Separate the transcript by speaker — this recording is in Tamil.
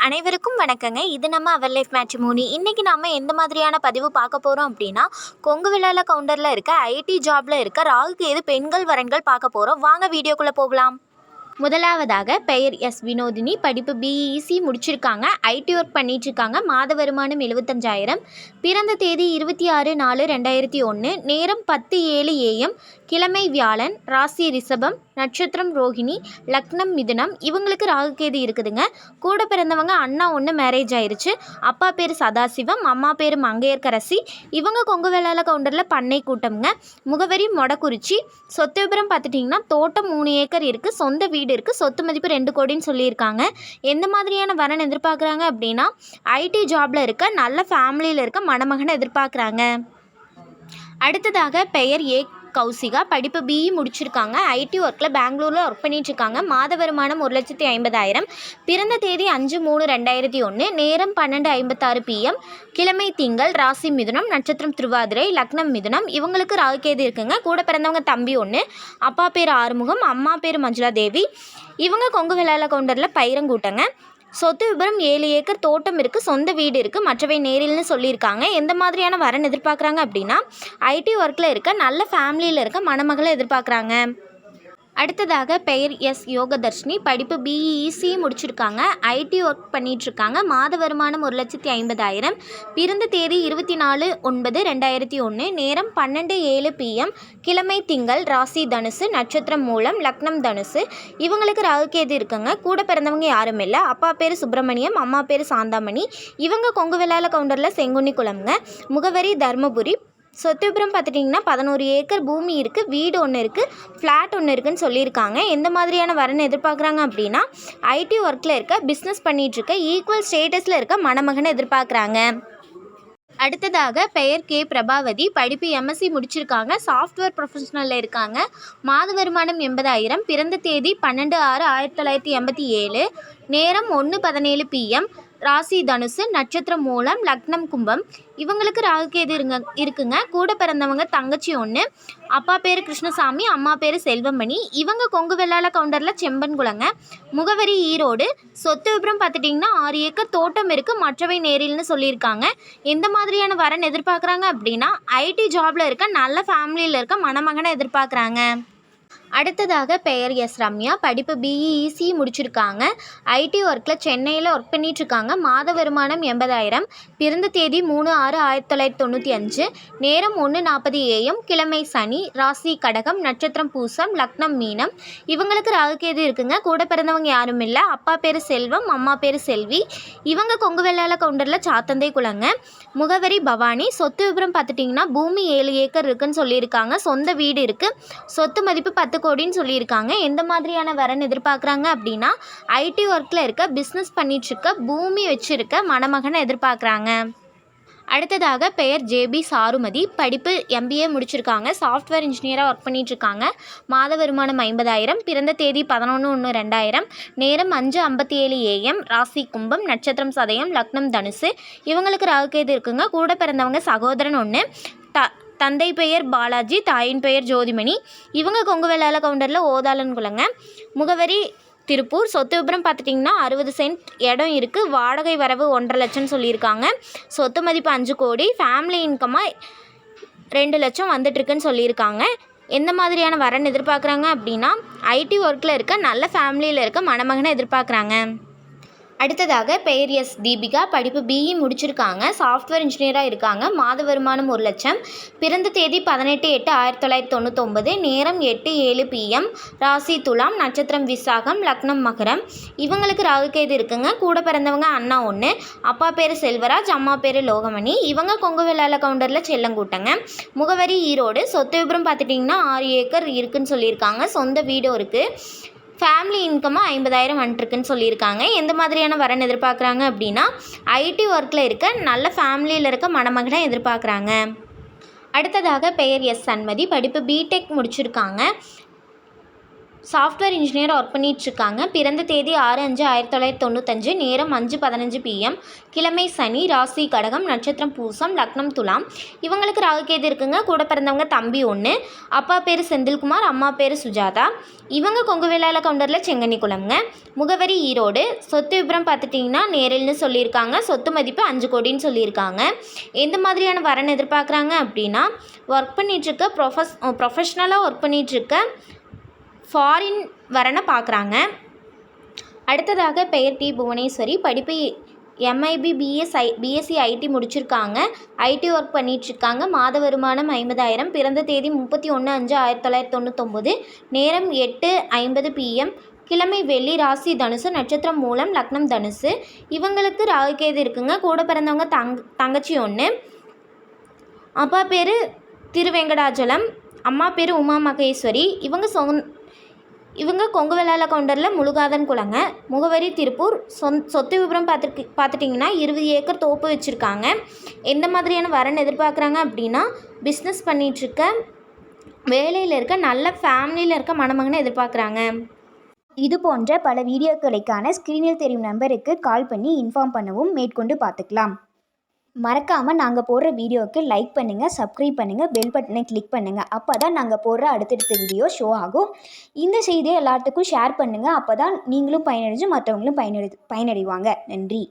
Speaker 1: அனைவருக்கும் வணக்கங்க. இது நம்ம அவர் லைஃப் மேட்ரிமோனி. இன்றைக்கி நாம் எந்த மாதிரியான பதிவு பார்க்க போகிறோம் அப்படின்னா, கொங்கு வெள்ளாள கவுண்டரில் இருக்க ஐடி ஜாபில் இருக்க ராகுக்கு எது பெண்கள் வரன்கள் பார்க்க போகிறோம். வாங்க வீடியோக்குள்ளே போகலாம். முதலாவதாக பெயர் எஸ் வினோதினி. படிப்பு பிஇசி முடிச்சிருக்காங்க. ஐடி ஒர்க் பண்ணிகிட்ருக்காங்க. மாத வருமானம் 75,000. பிறந்த தேதி 26/4/2001. நேரம் 10:07 AM. கிழமை வியாழன். ராசி ரிஷபம். நட்சத்திரம் ரோஹிணி. லக்னம் மிதுனம். இவங்களுக்கு ராகுகேது இருக்குதுங்க. கூட பிறந்தவங்க அண்ணா ஒன்று மேரேஜ் ஆயிடுச்சு. அப்பா பேர் சதாசிவம், அம்மா பேர் மங்கையர்கரசி. இவங்க கொங்கு வெள்ளாள கவுண்டரில் பண்ணை கூட்டம்ங்க. முகவரி மொடக்குறிச்சி. சொத்து விபரம் பார்த்துட்டிங்கன்னா தோட்டம் 3 ஏக்கர் இருக்குது. சொந்த வீடு இருக்குது. சொத்து மதிப்பு 2 கோடின்னு சொல்லியிருக்காங்க. எந்த மாதிரியான வரன் எதிர்பார்க்குறாங்க அப்படின்னா, ஐடி ஜாபில் இருக்க நல்ல ஃபேமிலியில் இருக்க மணமகனை எதிர்பார்க்குறாங்க. அடுத்ததாக பெயர் ஏ கௌசிகா. படிப்பு பிஇ முடிச்சிருக்காங்க. ஐடி ஒர்க்கில் பெங்களூரில் ஒர்க் பண்ணிகிட்ருக்காங்க. மாத வருமானம் 1,50,000. பிறந்த தேதி 5/3/2001. நேரம் 12:56 PM. கிழமை திங்கள். ராசி மிதுனம். நட்சத்திரம் திருவாதிரை. லக்னம் மிதுனம். இவங்களுக்கு ராகுகேது இருக்குங்க. கூட பிறந்தவங்க தம்பி ஒன்று. அப்பா பேர் ஆறுமுகம், அம்மா பேர் மஞ்சுளா தேவி. இவங்க கொங்கு வெள்ளாள கவுண்டரில் பயிரங்கூட்டங்க. சொத்து விபரம் 7 ஏக்கர். தோட்டம் இருக்குது. சொந்த வீடு இருக்குது. மற்றவை நேரில்னு சொல்லியிருக்காங்க. எந்த மாதிரியான வரன் எதிர்பார்க்குறாங்க அப்படின்னா, ஐடி ஒர்க்கில் இருக்க நல்ல ஃபேமிலியில் இருக்க மணமகளை எதிர்பார்க்குறாங்க. அடுத்ததாக பெயர் எஸ் யோகதர்ஷினி. படிப்பு பிஇசி முடிச்சிருக்காங்க. ஐடி ஒர்க் பண்ணிகிட்ருக்காங்க. மாத வருமானம் 1,50,000. பிறந்த தேதி 24/9/2001. நேரம் 12:07 PM. கிழமை திங்கள். ராசி தனுசு. நட்சத்திரம் மூலம். லக்னம் தனுசு. இவங்களுக்கு ராகுகேது இருக்குங்க. கூட பிறந்தவங்க யாரும் இல்லை. அப்பா பேர் சுப்பிரமணியம், அம்மா பேர் சாந்தாமணி. இவங்க கொங்கு வெள்ளாள கவுண்டரில் செங்குன்னி குளம்ங்க. முகவரி தர்மபுரி. சொத்து விபரம் பார்த்துட்டிங்கன்னா 11 ஏக்கர் பூமி இருக்குது. வீடு ஒன்று இருக்குது. ஃப்ளாட் ஒன்று இருக்குதுன்னு சொல்லியிருக்காங்க. எந்த மாதிரியான வரன் எதிர்பார்க்குறாங்க அப்படின்னா, ஐடி ஒர்க்கில் இருக்க பிஸ்னஸ் பண்ணிகிட்ருக்க ஈக்குவல் ஸ்டேட்டஸில் இருக்க மணமகனை எதிர்பார்க்குறாங்க. அடுத்ததாக பெயர் கே பிரபாவதி. படிப்பு எம்எஸ்சி முடிச்சிருக்காங்க. சாஃப்ட்வேர் ப்ரொஃபஷனலில் இருக்காங்க. மாத வருமானம் 80,000. பிறந்த தேதி 12/6/1987. நேரம் 1:17 PM. ராசி தனுசு. நட்சத்திரம் மூலம். லக்னம் கும்பம். இவங்களுக்கு ராகுகேது இருக்குங்க. கூட பிறந்தவங்க தங்கச்சி ஒன்று. அப்பா பேர் கிருஷ்ணசாமி, அம்மா பேர் செல்வமணி. இவங்க கொங்கு வெள்ளாள கவுண்டரில் செம்பன்குளங்க. முகவரி ஈரோடு. சொத்து விபரம் பார்த்துட்டிங்கன்னா 6 ஏக்கர். தோட்டம் இருக்குது. மற்றவை நேரில்னு சொல்லியிருக்காங்க. எந்த மாதிரியான வரன் எதிர்பார்க்குறாங்க அப்படின்னா, ஐடி ஜாபில் இருக்க நல்ல ஃபேமிலியில் இருக்க மணமகனை எதிர்பார்க்குறாங்க. அடுத்ததாக பெயர் எஸ் ரம்யா. படிப்பு பிஇசி முடிச்சிருக்காங்க. ஐடி ஒர்க்கில் சென்னையில் ஒர்க் பண்ணிகிட்ருக்காங்க. மாத வருமானம் 80,000. பிறந்த தேதி 3/6/1995. நேரம் 1:40 AM. கிழமை சனி. ராசி கடகம். நட்சத்திரம் பூசம். லக்னம் மீனம். இவங்களுக்கு ராகுகேது இருக்குங்க. கூட பிறந்தவங்க யாரும் இல்லை. அப்பா பேர் செல்வம், அம்மா பேர் செல்வி. இவங்க கொங்கு வெள்ளாள கவுண்டரில் சாத்தந்தை குளங்க. முகவரி பவானி. சொத்து விபரம் பார்த்துட்டிங்கன்னா பூமி 7 ஏக்கர் இருக்குதுன்னு சொல்லியிருக்காங்க. சொந்த வீடு இருக்குது. சொத்து மதிப்பு 10 கோடின்னு சொல்லியிருக்காங்க. எந்த மாதிரியான வரன் எதிர்பார்க்குறாங்க அப்படின்னா, ஐடி ஒர்க்கில் இருக்க பிஸ்னஸ் பண்ணிகிட்ருக்க பூமி வச்சுருக்க மணமகனை எதிர்பார்க்குறாங்க. அடுத்ததாக பெயர் ஜேபி சாருமதி. படிப்பு எம்பிஏ முடிச்சிருக்காங்க. சாஃப்ட்வேர் இன்ஜினியராக ஒர்க் பண்ணிகிட்ருக்காங்க. மாத வருமானம் 50,000. பிறந்த தேதி 11/1/2000. நேரம் 5:57 AM. ராசி கும்பம். நட்சத்திரம் சதயம். லக்னம் தனுசு. இவங்களுக்கு ராகுகேது இருக்குங்க. கூட பிறந்தவங்க சகோதரன் ஒன்று. தந்தை பெயர் பாலாஜி, தாயின் பெயர் ஜோதிமணி. இவங்க கொங்கு வெள்ளாள கவுண்டரில் ஓதாளன் குளங்க. முகவரி திருப்பூர். சொத்து விபரம் பார்த்துட்டிங்கன்னா 60 சென்ட் இடம் இருக்குது. வாடகை வரவு 1.5 லட்சம் சொல்லியிருக்காங்க. சொத்து மதிப்பு 5 கோடி. ஃபேமிலி இன்கமாக 2 லட்சம் வந்துட்டுருக்குன்னு சொல்லியிருக்காங்க. எந்த மாதிரியான வரன் எதிர்பார்க்குறாங்க அப்படின்னா, ஐடி ஒர்க்கில் இருக்க நல்ல ஃபேமிலியில் இருக்க மணமகனை எதிர்பார்க்குறாங்க. அடுத்ததாக பெயர் எஸ் தீபிகா. படிப்பு பிஇ முடிச்சிருக்காங்க. சாஃப்ட்வேர் இன்ஜினியராக இருக்காங்க. மாத வருமானம் 1 லட்சம். பிறந்த தேதி 18/8/1999. நேரம் 8:07 PM. ராசி துலாம். நட்சத்திரம் விசாகம். லக்னம் மகரம். இவங்களுக்கு ராகுகேது இருக்குங்க. கூட பிறந்தவங்க அண்ணா ஒன்று. அப்பா பேர் செல்வராஜ், அம்மா பேர் லோகமணி. இவங்க கொங்கு வெள்ளாள கவுண்டரில் செல்லங்கூட்டங்க. முகவரி ஈரோடு. சொத்து விபரம் பார்த்துட்டிங்கன்னா 6 ஏக்கர் இருக்குதுன்னு சொல்லியிருக்காங்க. சொந்த வீடும் இருக்குது. ஃபேமிலி இன்கமாக 50,000 வந்துட்டுருக்குன்னு சொல்லியிருக்காங்க. எந்த மாதிரியான வரன் எதிர்பார்க்குறாங்க அப்படின்னா, ஐடி ஒர்க்கில் இருக்க நல்ல ஃபேமிலியில் இருக்க மணமகனை எதிர்பார்க்குறாங்க. அடுத்ததாக பெயர் எஸ் சண்மதி. படிப்பு பிடெக் முடிச்சிருக்காங்க. சாஃப்ட்வேர் இன்ஜினியர் ஒர்க் பண்ணிகிட்ருக்காங்க. பிறந்த தேதி 6/5/1995, நேரம் 5:15 PM, கிழமை சனி, ராசி கடகம், நட்சத்திரம் பூசம், லக்னம் துலாம். இவங்களுக்கு ராகுகேது இருக்குங்க. கூட பிறந்தவங்க தம்பி 1, அப்பா பேர் செந்தில்குமார், அம்மா பேர் சுஜாதா. இவங்க கொங்கு வேளாள கவுண்டரில் செங்கனி குளம்ங்க. முகவரி ஈரோடு. சொத்து விபரம் பார்த்துட்டிங்கன்னா நேரில்னு சொல்லியிருக்காங்க. சொத்து மதிப்பு 5 கோடின்னு சொல்லியிருக்காங்க. எந்த மாதிரியான வரன் எதிர்பார்க்குறாங்க அப்படின்னா, ஒர்க் பண்ணிகிட்ருக்க ப்ரொஃபஷ்னலாக ஒர்க் பண்ணிகிட்ருக்க ஃபாரின் வரனை பார்க்குறாங்க. அடுத்ததாக பெயர் டி. புவனேஸ்வரி. படிப்பு MIB BSc IT முடிச்சிருக்காங்க. IT ஒர்க் பண்ணிகிட்ருக்காங்க. மாத வருமானம் 50,000. பிறந்த தேதி 31/5/1999, நேரம் 8:50 PM, கிழமை வெள்ளி, ராசி தனுசு, நட்சத்திரம் மூலம், லக்னம் தனுசு. இவங்களுக்கு ராகுகேது இருக்குங்க. கூட பிறந்தவங்க தங்கச்சி 1, அப்பா பேர் திருவெங்கடாச்சலம், அம்மா பேர் உமா மகேஸ்வரி. இவங்க கொங்கு வேளாள கவுண்டரில் முழுகாதன் குளங்க. முகவரி திருப்பூர். சொத்து விபரம் பார்த்துட்டிங்கன்னா 20 ஏக்கர் தோப்பு வச்சுருக்காங்க. எந்த மாதிரியான வரன் எதிர்பார்க்குறாங்க அப்படின்னா, பிஸ்னஸ் பண்ணிகிட்ருக்க, வேலையில் இருக்க, நல்ல ஃபேமிலியில் இருக்க மணமகனை எதிர்பார்க்குறாங்க.
Speaker 2: இது போன்ற பல வீடியோக்களுக்கான ஸ்க்ரீனில் தெரியும் நம்பருக்கு கால் பண்ணி இன்ஃபார்ம் பண்ணவும் மேற்கொண்டு பார்த்துக்கலாம். மறக்காமல் நாங்கள் போடுற வீடியோவுக்கு லைக் பண்ணுங்கள், சப்ஸ்கிரைப் பண்ணுங்கள், பெல் பட்டனை கிளிக் பண்ணுங்கள். அப்போ தான் நாங்கள் போடுற அடுத்தடுத்த வீடியோ ஷோ ஆகும். இந்த செய்தியை எல்லாத்துக்கும் ஷேர் பண்ணுங்கள். அப்போ தான் நீங்களும் பயனடைஞ்சு மற்றவங்களும் பயனடைவாங்க. நன்றி.